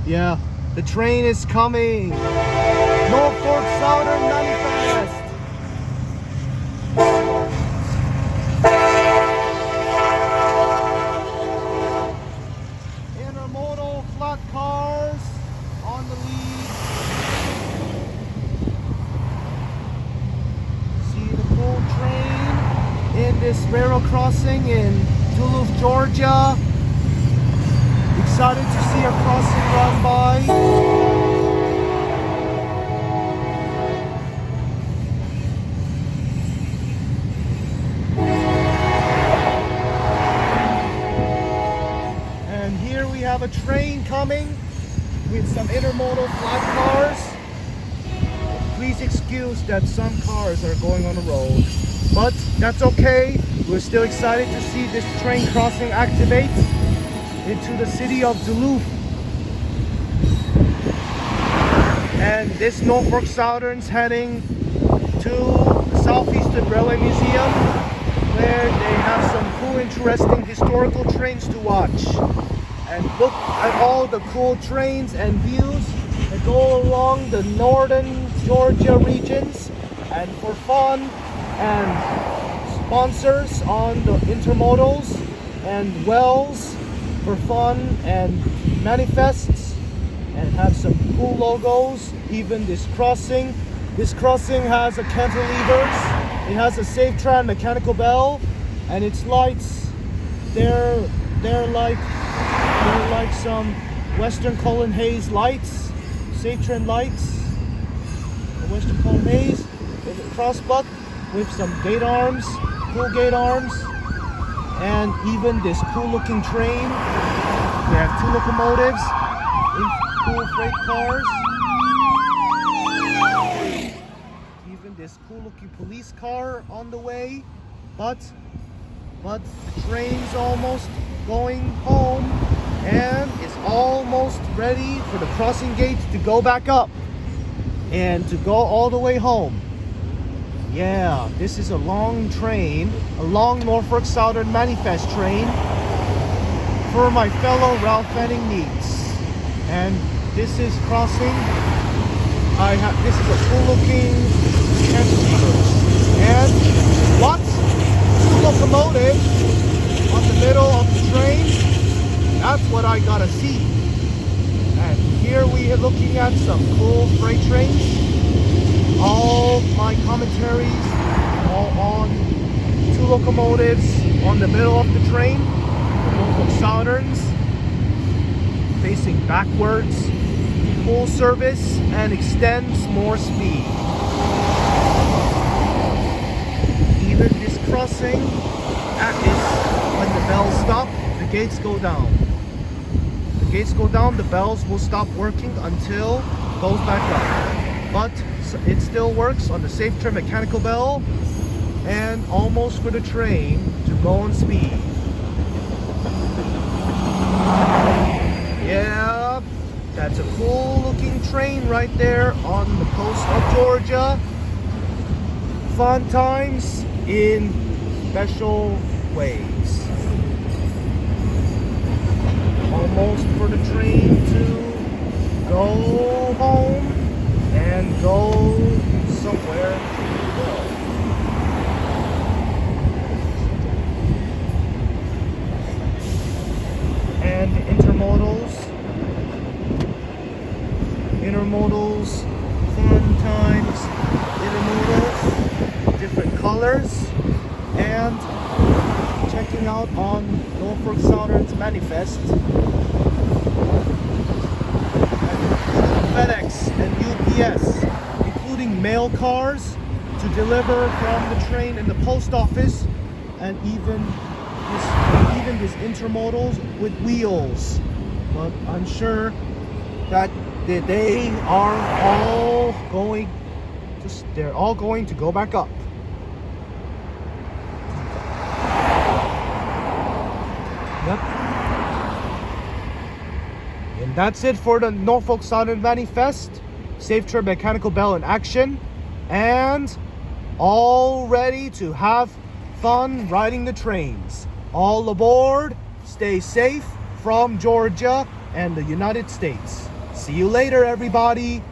Yeah, the train is coming. Norfolk Southern Manifest. Intermodal flat cars on the lead. See the cool train in this railroad crossing in Duluth, Georgia. Excited to see our crossing run by. And here we have a train coming with some intermodal flat cars. Please excuse that some cars are going on the road, but that's okay. We're still excited to see this train crossing activate into the city of Duluth. And this Norfolk Southern's heading to the Southeastern Railway Museum, where they have some cool, interesting historical trains to watch. And look at all the cool trains and views that go along the northern Georgia regions. And for fun and sponsors on the intermodals and wells for fun and manifests, and have some cool logos. Even this crossing has a cantilevers. It has a SafeTran mechanical bell, and its lights, they're like some Western Cullen Hayes lights, SafeTran lights, the Western Cullen Hayes with a crossbuck with some gate arms, cool gate arms, and even this cool looking train. We have two locomotives in cool freight cars. Even this cool looking police car on the way, but the train's almost going home and is almost ready for the crossing gates to go back up and to go all the way home. Yeah, this is a long train, a long Norfolk Southern Manifest train for my fellow Ralph Fanning needs. And this is crossing. This is a cool looking cantilever. And what? Two locomotives on the middle of the train. That's what I gotta see. And here we are looking at some cool freight trains. All my commentaries all on two locomotives on the middle of the train, the Norfolk Southerns, facing backwards, full service, and extends more speed. Even this crossing, that is when the bells stop, the gates go down. The gates go down, the bells will stop working until it goes back up. But it still works on the SafeTran mechanical bell, and almost for the train to go on speed. Yeah, that's a cool looking train right there on the coast of Georgia. Fun times in special ways. Almost for the train to go home and go somewhere to go. And intermodals, fun times, intermodals, different colors, and checking out on Norfolk Southern's manifest. FedEx and UPS, including mail cars to deliver from the train and the post office, and even this intermodals with wheels. But I'm sure that they are all they're all going to go back up. Yep. And that's it for the Norfolk Southern Manifest. SafeTran mechanical bell in action, and all ready to have fun riding the trains. All aboard, stay safe from Georgia and the United States. See you later, everybody.